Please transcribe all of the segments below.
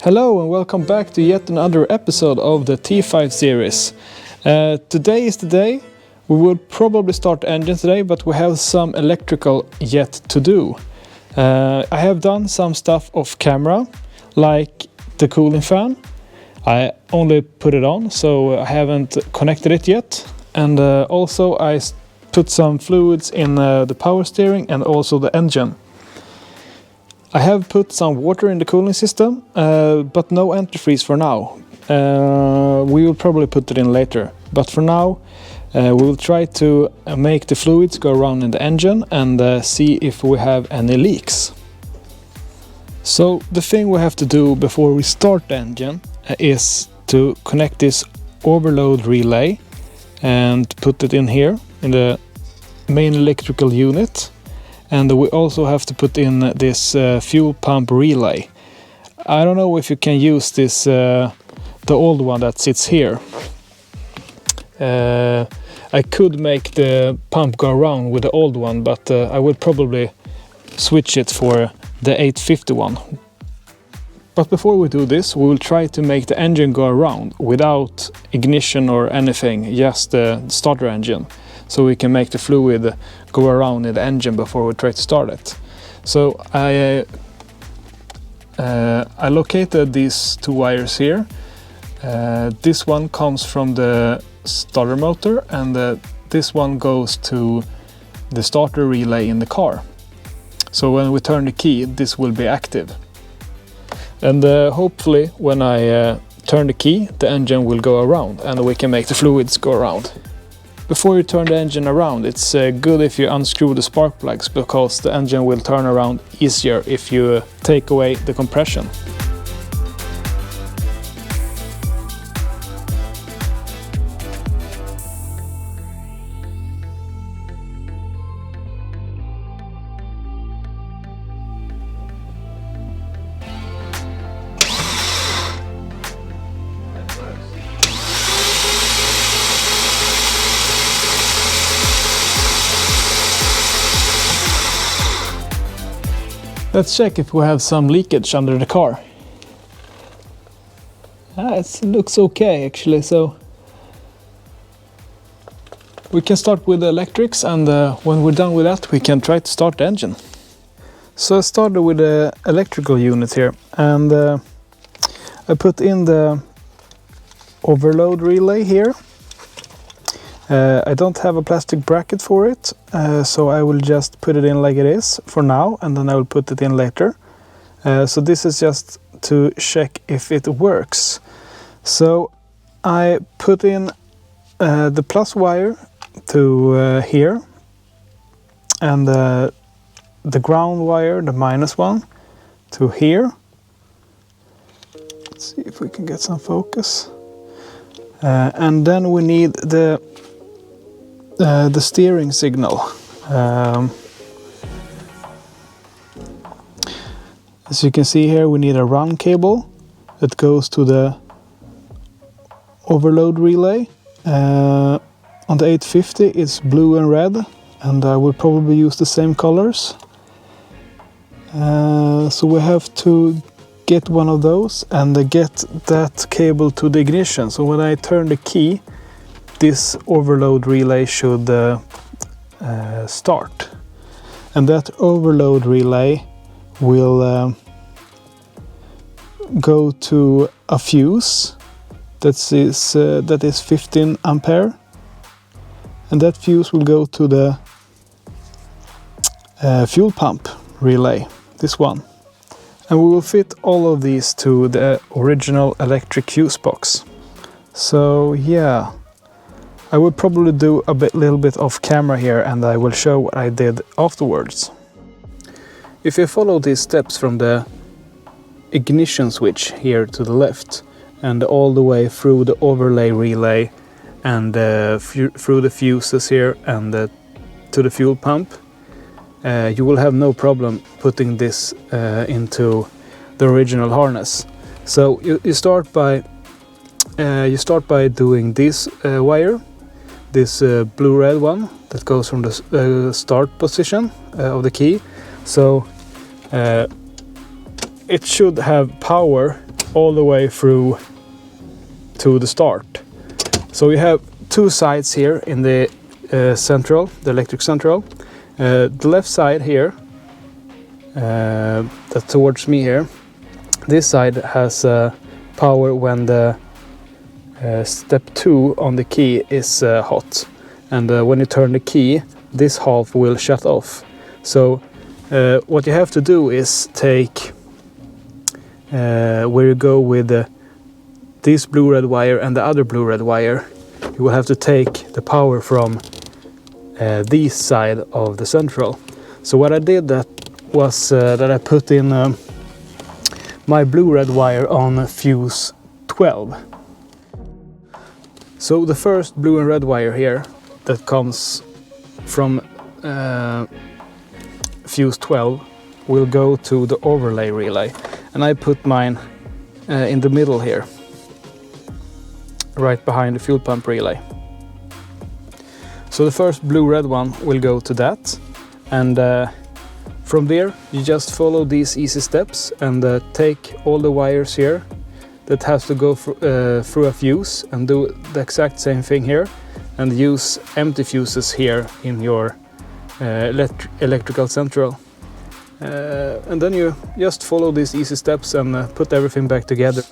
Hello and welcome back to yet another episode of the T5 series. Today is the day. We will probably start the engine today, but we have some electrical yet to do. I have done some stuff off camera, like the cooling fan. I only put it on, so I haven't connected it yet. And also I put some fluids in the power steering and also the engine. I have put some water in the cooling system, but no antifreeze for now. We will probably put it in later, but for now we will try to make the fluids go around in the engine and see if we have any leaks. So the thing we have to do before we start the engine is to connect this overload relay and put it in here in the main electrical unit. And we also have to put in this fuel pump relay. I don't know if you can use this, the old one that sits here. I could make the pump go around with the old one, but I would probably switch it for the 850 one. But before we do this, we will try to make the engine go around without ignition or anything, just the starter engine. So we can make the fluid go around in the engine before we try to start it. So I located these two wires here. This one comes from the starter motor and this one goes to the starter relay in the car. So when we turn the key, this will be active. And hopefully when I turn the key, the engine will go around and we can make the fluids go around. Before you turn the engine around, it's good if you unscrew the spark plugs, because the engine will turn around easier if you take away the compression. Let's check if we have some leakage under the car. It looks okay actually, so we can start with the electrics, and when we're done with that we can try to start the engine. So I started with the electrical unit here, and I put in the overload relay here. I don't have a plastic bracket for it, so I will just put it in like it is for now, and then I will put it in later. So this is just to check if it works. So I put in the plus wire to here, and the ground wire, the minus one, to here. Let's see if we can get some focus. And then we need the steering signal. As you can see here, we need a round cable that goes to the overload relay. On the 850 it's blue and red, and I will probably use the same colors. So we have to get one of those and get that cable to the ignition. So when I turn the key, this overload relay should start, and that overload relay will go to a fuse that is 15 ampere, and that fuse will go to the fuel pump relay, this one, and we will fit all of these to the original electric fuse box. So yeah, I will probably do a little bit off camera here, and I will show what I did afterwards. If you follow these steps from the ignition switch here to the left and all the way through the overlay relay and through the fuses here and to the fuel pump, you will have no problem putting this into the original harness. So you start by doing this wire, this blue-red one that goes from the start position of the key. So it should have power all the way through to the start. So we have two sides here in the central, the electric central. The left side here, that's towards me here, this side has power when the step 2 on the key is hot, and when you turn the key, this half will shut off. So what you have to do is take where you go with this blue-red wire and the other blue-red wire, you will have to take the power from this side of the central. So what I did that was that I put in my blue-red wire on fuse 12. So the first blue and red wire here that comes from fuse 12 will go to the overlay relay, and I put mine in the middle here, right behind the fuel pump relay. So the first blue-red one will go to that, and from there you just follow these easy steps and take all the wires here that has to go through a fuse, and do the exact same thing here, and use empty fuses here in your electrical central. And then you just follow these easy steps and put everything back together.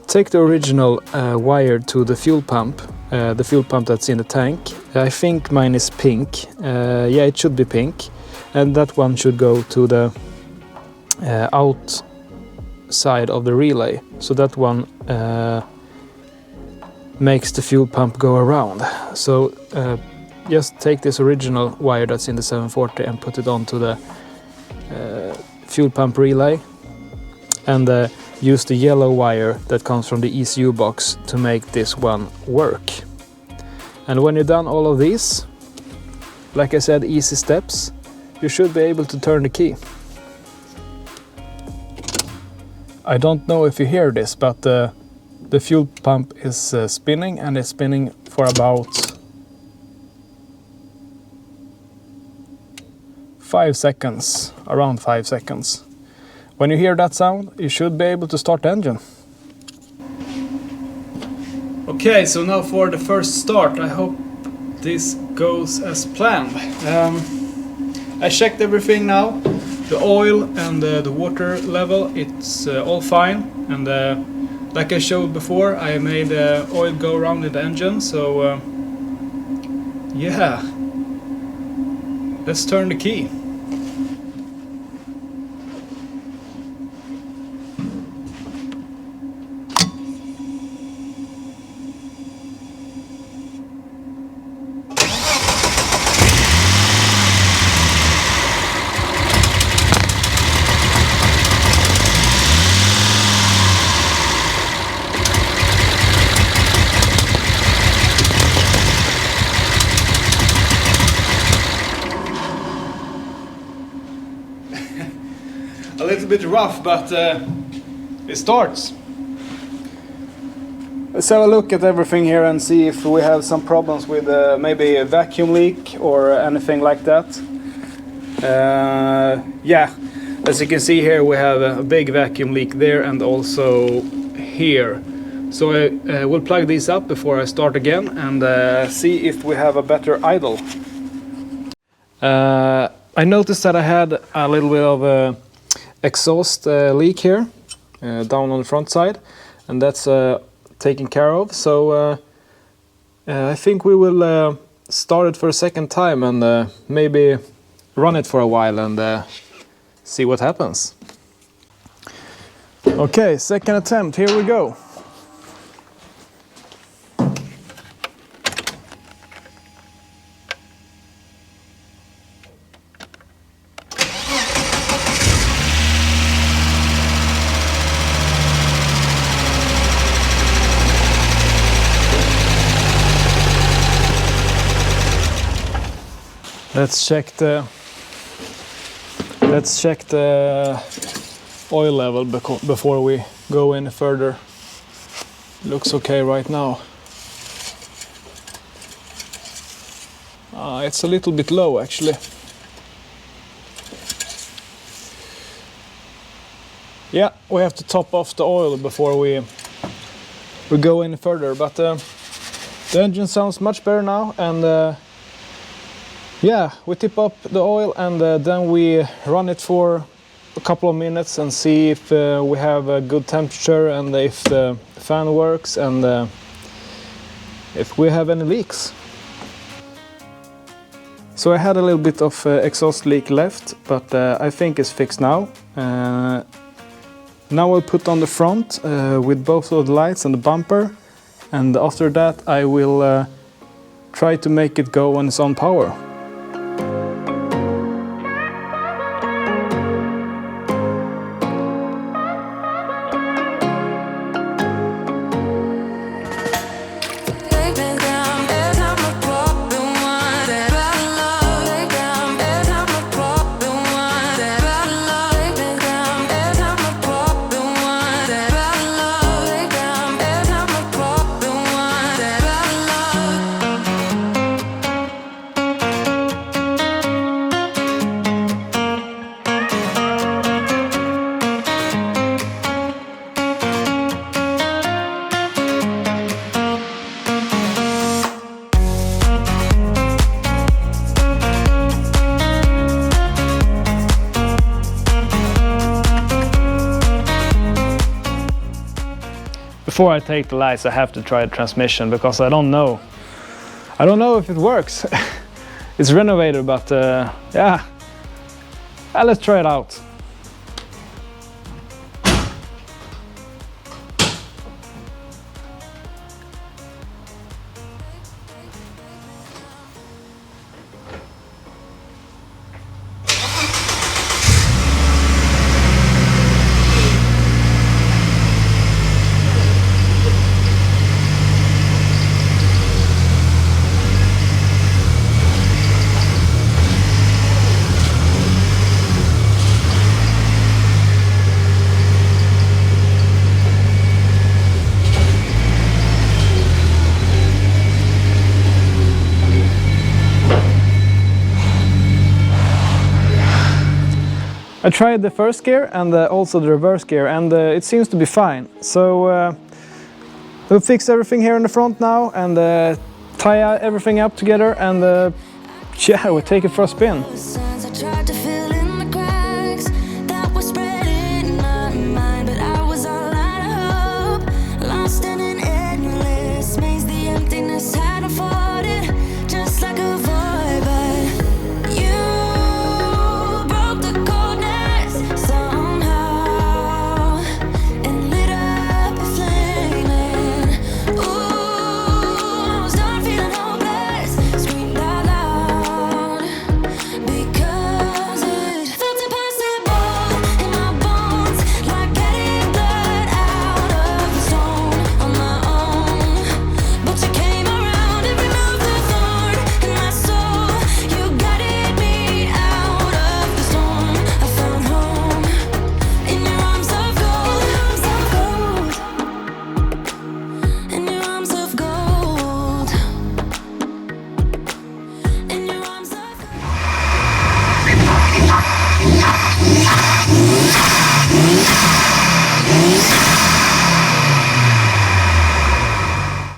Take the original wire to the fuel pump that's in the tank. I think mine is pink. Yeah, it should be pink. And that one should go to the outside of the relay. So that one makes the fuel pump go around. So just take this original wire that's in the 740 and put it onto the fuel pump relay, and use the yellow wire that comes from the ECU box to make this one work. And when you're done all of these, like I said, easy steps, you should be able to turn the key. I don't know if you hear this, but the fuel pump is spinning, and it's spinning for about 5 seconds, around 5 seconds. When you hear that sound, you should be able to start the engine. Okay, so now for the first start. I hope this goes as planned. I checked everything now. The oil and the water level, it's all fine. And like I showed before, I made oil go around in the engine. So yeah, let's turn the key. A little bit rough, but it starts. Let's have a look at everything here and see if we have some problems with maybe a vacuum leak or anything like that. Yeah, as you can see here, we have a big vacuum leak there and also here. So I will plug these up before I start again and see if we have a better idle. I noticed that I had a little bit of a exhaust leak here down on the front side, and that's taken care of. So I think we will start it for a second time and maybe run it for a while and see what happens. Okay, second attempt, here we go. Let's check the oil level before we go any further. Looks okay right now. It's a little bit low actually. Yeah, we have to top off the oil before we go any further, but the engine sounds much better now, and yeah, we tip up the oil and then we run it for a couple of minutes and see if we have a good temperature and if the fan works and if we have any leaks. So I had a little bit of exhaust leak left, but I think it's fixed now. Now I'll put on the front with both of the lights and the bumper, and after that I will try to make it go on its own power. Before I take the lights, I have to try the transmission because I don't know. I don't know if it works. It's renovated, but yeah. Let's try it out. I tried the first gear and also the reverse gear, and it seems to be fine. So we'll fix everything here in the front now and tie everything up together, and yeah, we'll take it for a spin.